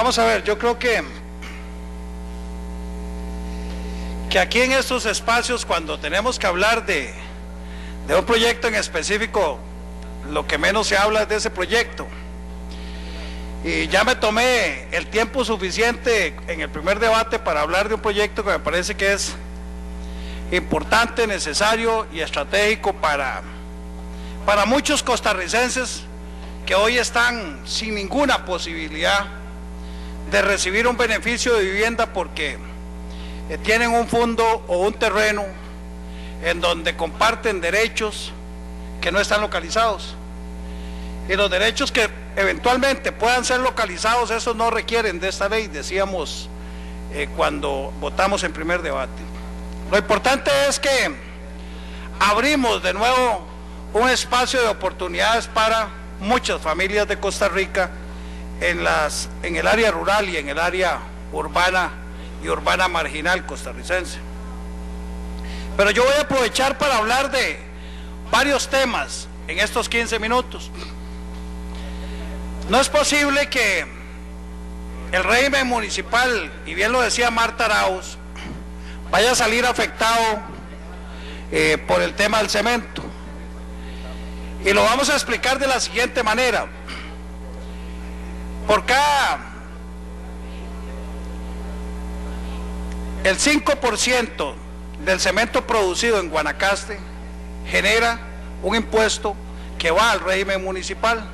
Vamos a ver, yo creo que aquí en estos espacios, cuando tenemos que hablar de un proyecto en específico, lo que menos se habla es de ese proyecto. Y ya me tomé el tiempo suficiente en el primer debate para hablar de un proyecto que me parece que es importante, necesario y estratégico para muchos costarricenses que hoy están sin ninguna posibilidad de recibir un beneficio de vivienda porque tienen un fondo o un terreno en donde comparten derechos que no están localizados. Y los derechos que eventualmente puedan ser localizados, esos no requieren de esta ley, decíamos cuando votamos en primer debate. Lo importante es que abrimos de nuevo un espacio de oportunidades para muchas familias de Costa Rica en el área rural y en el área urbana y urbana marginal costarricense. Pero yo voy a aprovechar para hablar de varios temas en estos 15 minutos. No es posible que el régimen municipal, y bien lo decía Marta Arauz, vaya a salir afectado por el tema del cemento. Y lo vamos a explicar de la siguiente manera. Por cada el 5% del cemento producido en Guanacaste genera un impuesto que va al régimen municipal.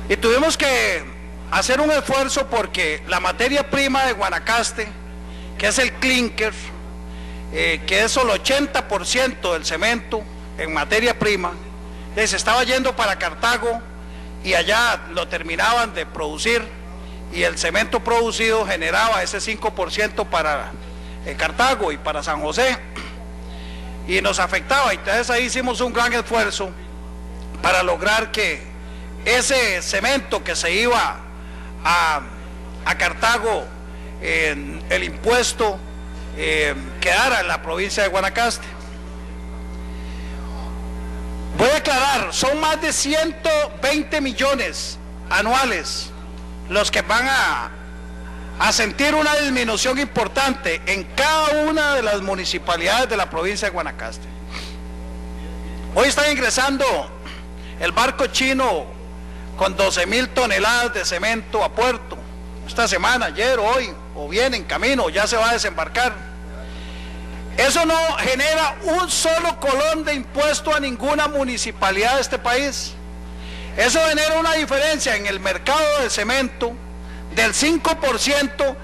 Y tuvimos que hacer un esfuerzo porque la materia prima de Guanacaste, que es el clinker, que es solo 80% del cemento en materia prima, se estaba yendo para Cartago y allá lo terminaban de producir y el cemento producido generaba ese 5% para Cartago y para San José y nos afectaba. Entonces ahí hicimos un gran esfuerzo para lograr que ese cemento que se iba a Cartago, el impuesto quedara en la provincia de Guanacaste. Voy a aclarar, son más de 120 millones anuales los que van a sentir una disminución importante en cada una de las municipalidades de la provincia de Guanacaste. Hoy está ingresando el barco chino con 12,000 toneladas de cemento a puerto. Esta semana, ayer, hoy, o viene en camino, ya se va a desembarcar. Eso no genera un solo colón de impuesto a ninguna municipalidad de este país. Eso genera una diferencia en el mercado de cemento del 5%,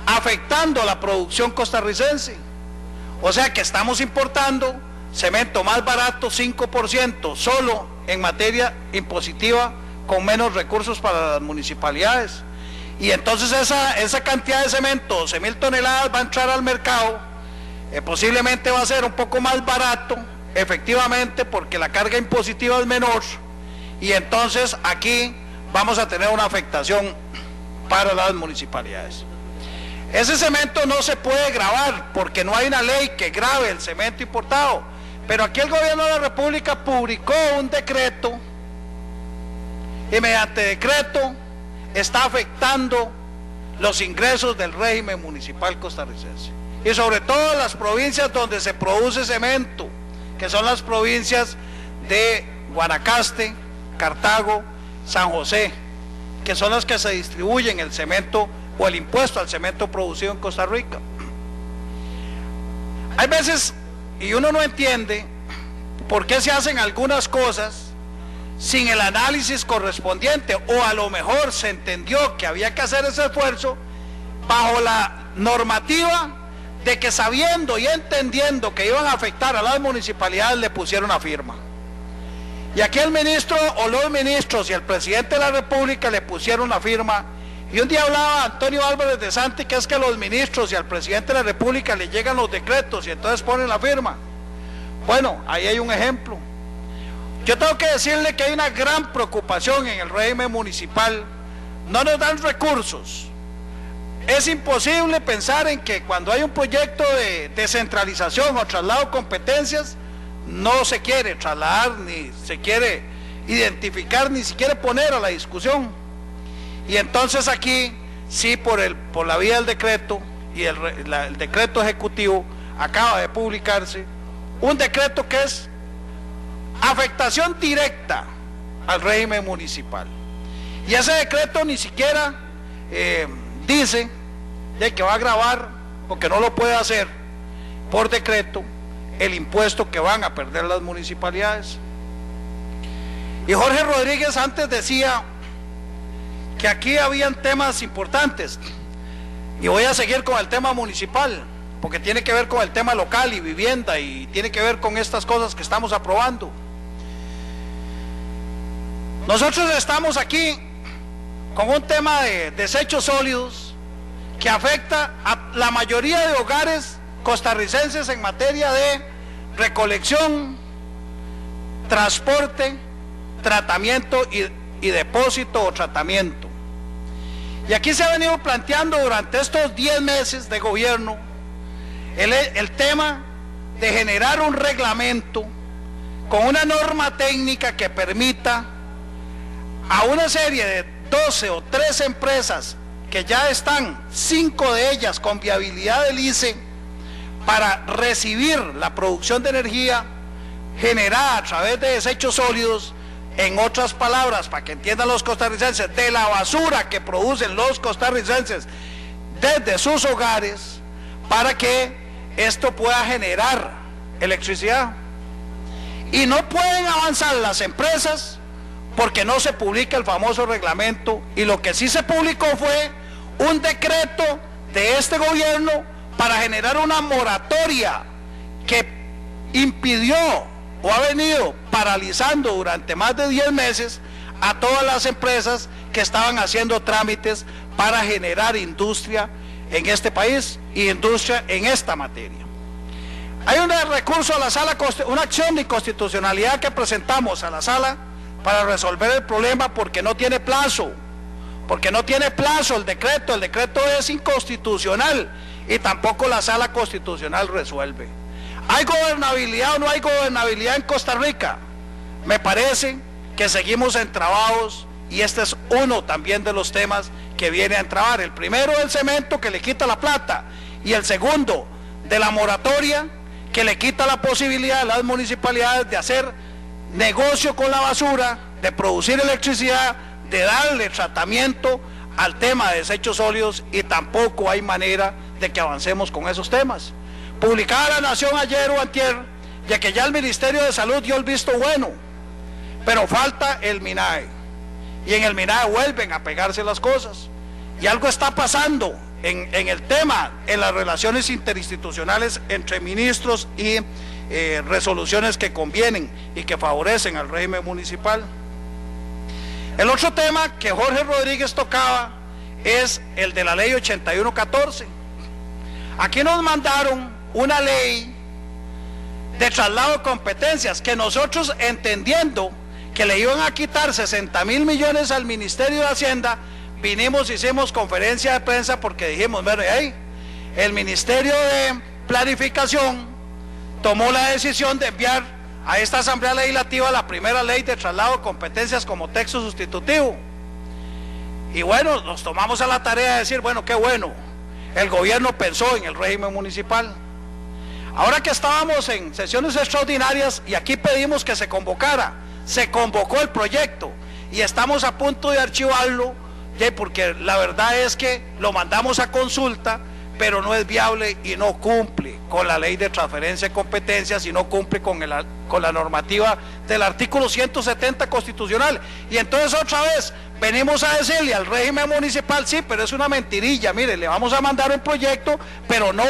afectando a la producción costarricense. O sea que estamos importando cemento más barato, 5%, solo en materia impositiva, con menos recursos para las municipalidades. Y entonces esa cantidad de cemento, 12,000 toneladas, va a entrar al mercado. Posiblemente va a ser un poco más barato, efectivamente, porque la carga impositiva es menor, y entonces aquí vamos a tener una afectación para las municipalidades. Ese cemento no se puede gravar porque no hay una ley que grave el cemento importado, pero aquí el gobierno de la República publicó un decreto y mediante decreto está afectando los ingresos del régimen municipal costarricense. Y sobre todo las provincias donde se produce cemento, que son las provincias de Guanacaste, Cartago, San José, que son las que se distribuyen el cemento o el impuesto al cemento producido en Costa Rica. Hay veces, y uno no entiende por qué se hacen algunas cosas sin el análisis correspondiente, o a lo mejor se entendió que había que hacer ese esfuerzo bajo la normativa de que sabiendo y entendiendo que iban a afectar a las municipalidades le pusieron una firma. Y aquí el ministro o los ministros y el presidente de la República le pusieron una firma. Y un día hablaba Antonio Álvarez de Santi que es que a los ministros y al presidente de la República le llegan los decretos y entonces ponen la firma. Bueno, ahí hay un ejemplo. Yo tengo que decirle que hay una gran preocupación en el régimen municipal. No nos dan recursos. Es imposible pensar en que cuando hay un proyecto de descentralización o traslado de competencias, no se quiere trasladar, ni se quiere identificar, ni se quiere poner a la discusión. Y entonces aquí, sí, por la vía del decreto, y el decreto ejecutivo acaba de publicarse, un decreto que es afectación directa al régimen municipal. Y ese decreto ni siquiera dice de que va a gravar, porque no lo puede hacer por decreto, el impuesto que van a perder las municipalidades. Y Jorge Rodríguez antes decía que aquí habían temas importantes, y voy a seguir con el tema municipal, porque tiene que ver con el tema local y vivienda, y tiene que ver con estas cosas que estamos aprobando. Nosotros estamos aquí con un tema de desechos sólidos que afecta a la mayoría de hogares costarricenses en materia de recolección, transporte, tratamiento y depósito o tratamiento. Y aquí se ha venido planteando durante estos 10 meses de gobierno el tema de generar un reglamento con una norma técnica que permita a una serie de 12 o 13 empresas que ya están, 5 de ellas con viabilidad del ICE, para recibir la producción de energía generada a través de desechos sólidos, en otras palabras, para que entiendan los costarricenses, de la basura que producen los costarricenses desde sus hogares, para que esto pueda generar electricidad. Y no pueden avanzar las empresas porque no se publica el famoso reglamento, y lo que sí se publicó fue un decreto de este gobierno para generar una moratoria que impidió o ha venido paralizando durante más de 10 meses a todas las empresas que estaban haciendo trámites para generar industria en este país y industria en esta materia. Hay un recurso a la sala, una acción de inconstitucionalidad que presentamos a la sala para resolver el problema, porque no tiene plazo, el decreto es inconstitucional, y tampoco la sala constitucional resuelve. ¿Hay gobernabilidad o no hay gobernabilidad en Costa Rica? Me parece que seguimos entrabados, y este es uno también de los temas que viene a entrabar. El primero del cemento, que le quita la plata, y el segundo de la moratoria, que le quita la posibilidad a las municipalidades de hacer negocio con la basura, de producir electricidad, de darle tratamiento al tema de desechos sólidos, y tampoco hay manera de que avancemos con esos temas. Publicaba La Nación ayer o antier de que ya el Ministerio de Salud dio el visto bueno, pero falta el MINAE, y en el MINAE vuelven a pegarse las cosas, y algo está pasando en el tema, en las relaciones interinstitucionales entre ministros y resoluciones que convienen y que favorecen al régimen municipal. El otro tema que Jorge Rodríguez tocaba es el de la ley 8114. Aquí nos mandaron una ley de traslado de competencias que nosotros, entendiendo que le iban a quitar 60.000 millones al Ministerio de Hacienda, vinimos, hicimos conferencia de prensa, porque dijimos, bueno, el Ministerio de Planificación tomó la decisión de enviar a esta Asamblea Legislativa la primera ley de traslado de competencias como texto sustitutivo. Y bueno, nos tomamos a la tarea de decir, bueno, qué bueno, el gobierno pensó en el régimen municipal. Ahora que estábamos en sesiones extraordinarias y aquí pedimos que se convocara, se convocó el proyecto y estamos a punto de archivarlo, porque la verdad es que lo mandamos a consulta, pero no es viable y no cumple con la ley de transferencia de competencias, y no cumple con la normativa del artículo 170 constitucional. Y entonces otra vez venimos a decirle al régimen municipal, sí, pero es una mentirilla, mire, le vamos a mandar un proyecto, pero no,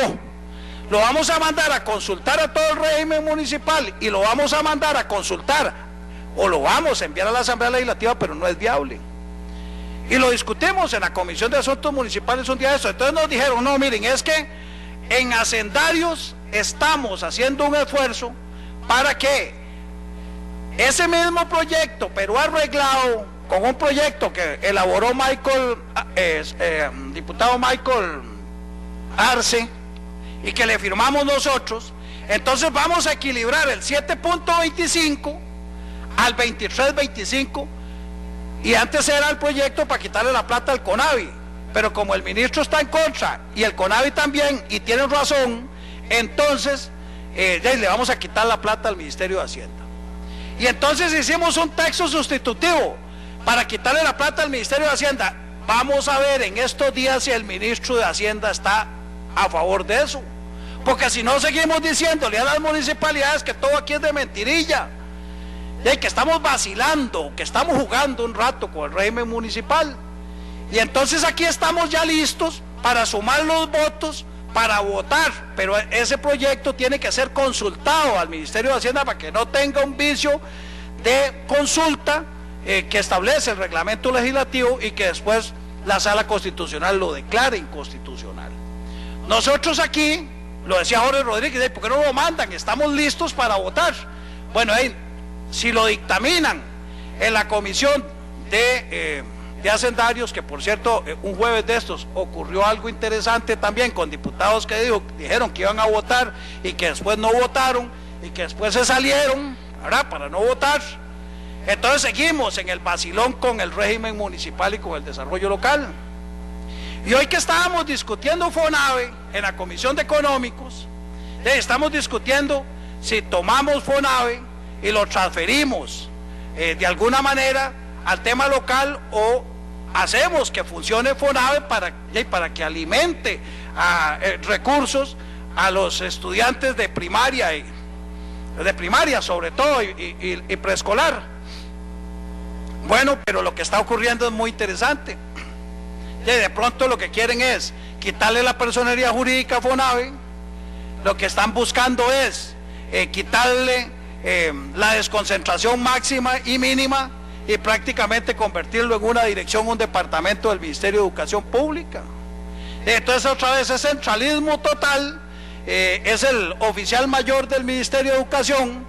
lo vamos a mandar a consultar a todo el régimen municipal, y lo vamos a mandar a consultar, o lo vamos a enviar a la Asamblea Legislativa, pero no es viable. Y lo discutimos en la Comisión de Asuntos Municipales un día de eso. Entonces nos dijeron, no, miren, es que en hacendarios estamos haciendo un esfuerzo para que ese mismo proyecto, pero arreglado con un proyecto que elaboró diputado Michael Arce, y que le firmamos nosotros, entonces vamos a equilibrar el 7.25 al 23.25, Y antes era el proyecto para quitarle la plata al CONAVI, pero como el ministro está en contra y el CONAVI también, y tienen razón, entonces le vamos a quitar la plata al Ministerio de Hacienda. Y entonces hicimos un texto sustitutivo para quitarle la plata al Ministerio de Hacienda. Vamos a ver en estos días si el ministro de Hacienda está a favor de eso, porque si no seguimos diciéndole a las municipalidades que todo aquí es de mentirilla, que estamos vacilando, que estamos jugando un rato con el régimen municipal. Y entonces aquí estamos ya listos para sumar los votos, para votar, pero ese proyecto tiene que ser consultado al Ministerio de Hacienda para que no tenga un vicio de consulta que establece el reglamento legislativo y que después la Sala Constitucional lo declare inconstitucional. Nosotros aquí, lo decía Jorge Rodríguez, ¿por qué no lo mandan? Estamos listos para votar. Bueno, si lo dictaminan en la comisión de hacendarios, que por cierto, un jueves de estos ocurrió algo interesante también con diputados que dijeron que iban a votar y que después no votaron y que después se salieron, ¿verdad?, para no votar. Entonces seguimos en el vacilón con el régimen municipal y con el desarrollo local. Y hoy que estábamos discutiendo FONAVE en la Comisión de Económicos, estamos discutiendo si tomamos FONAVE y lo transferimos de alguna manera al tema local o hacemos que funcione FONAVE para que alimente recursos a los estudiantes de primaria, sobre todo, y preescolar. Bueno, pero lo que está ocurriendo es muy interesante. De pronto lo que quieren es quitarle la personería jurídica a FONAVE, lo que están buscando es quitarle la desconcentración máxima y mínima y prácticamente convertirlo en una dirección, un departamento del Ministerio de Educación Pública. Entonces otra vez es centralismo total, es el oficial mayor del Ministerio de Educación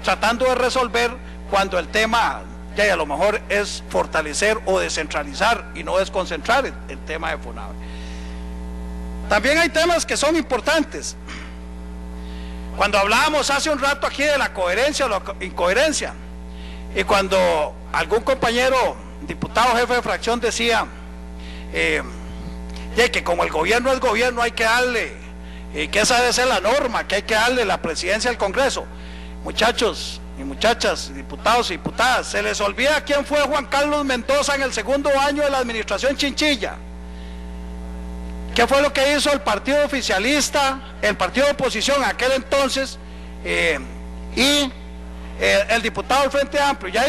tratando de resolver cuando el tema a lo mejor es fortalecer o descentralizar y no desconcentrar el tema de FONAVE. También hay temas que son importantes. Cuando hablábamos hace un rato aquí de la coherencia o la incoherencia, y cuando algún compañero diputado jefe de fracción decía que como el gobierno es gobierno hay que darle, que esa debe ser la norma, que hay que darle la presidencia al Congreso. Muchachos y muchachas, diputados y diputadas, se les olvida quién fue Juan Carlos Mendoza en el segundo año de la administración Chinchilla. ¿Qué fue lo que hizo el partido oficialista, el partido de oposición aquel entonces, y el diputado del Frente Amplio? Ya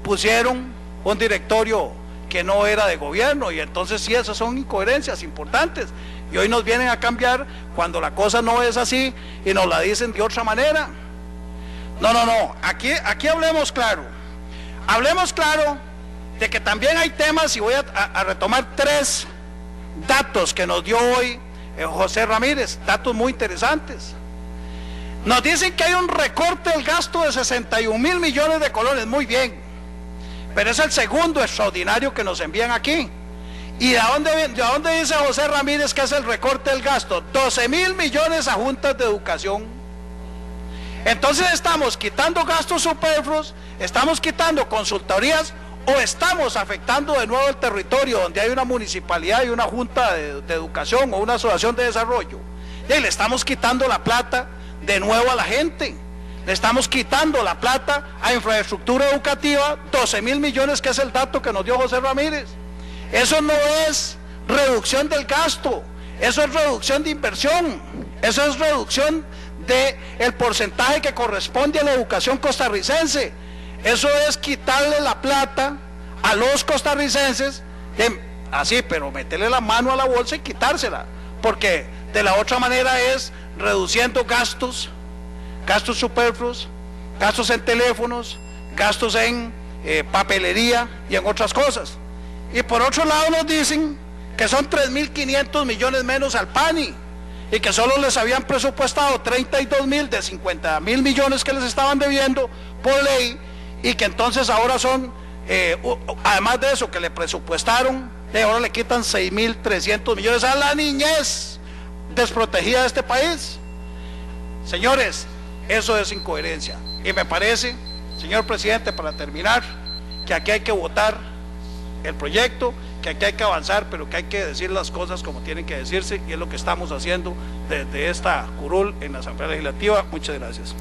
pusieron un directorio que no era de gobierno, y entonces sí, esas son incoherencias importantes, y hoy nos vienen a cambiar cuando la cosa no es así y nos la dicen de otra manera. No, aquí hablemos claro de que también hay temas, y voy a retomar 3 datos que nos dio hoy José Ramírez, datos muy interesantes. Nos dicen que hay un recorte del gasto de 61.000 millones de colones, muy bien, pero es el segundo extraordinario que nos envían aquí. ¿Y de dónde dice José Ramírez que es el recorte del gasto? 12.000 millones a juntas de educación. Entonces estamos quitando gastos superfluos, estamos quitando consultorías, o estamos afectando de nuevo el territorio donde hay una municipalidad y una junta de educación o una asociación de desarrollo. Y le estamos quitando la plata de nuevo a la gente, le estamos quitando la plata a infraestructura educativa, 12.000 millones, que es el dato que nos dio José Ramírez. Eso no es reducción del gasto, eso es reducción de inversión, eso es reducción del porcentaje que corresponde a la educación costarricense. Eso es quitarle la plata a los costarricenses, así, pero meterle la mano a la bolsa y quitársela, porque de la otra manera es reduciendo gastos superfluos, gastos en teléfonos, gastos en papelería y en otras cosas. Y por otro lado nos dicen que son 3.500 millones menos al PANI, y que solo les habían presupuestado 32.000 de 50.000 millones que les estaban debiendo por ley, y que entonces ahora son, además de eso que le presupuestaron, ahora le quitan 6.300 millones a la niñez desprotegida de este país. Señores, eso es incoherencia, y me parece, señor presidente, para terminar, que aquí hay que votar el proyecto, que aquí hay que avanzar, pero que hay que decir las cosas como tienen que decirse, y es lo que estamos haciendo desde esta curul en la Asamblea Legislativa. Muchas gracias.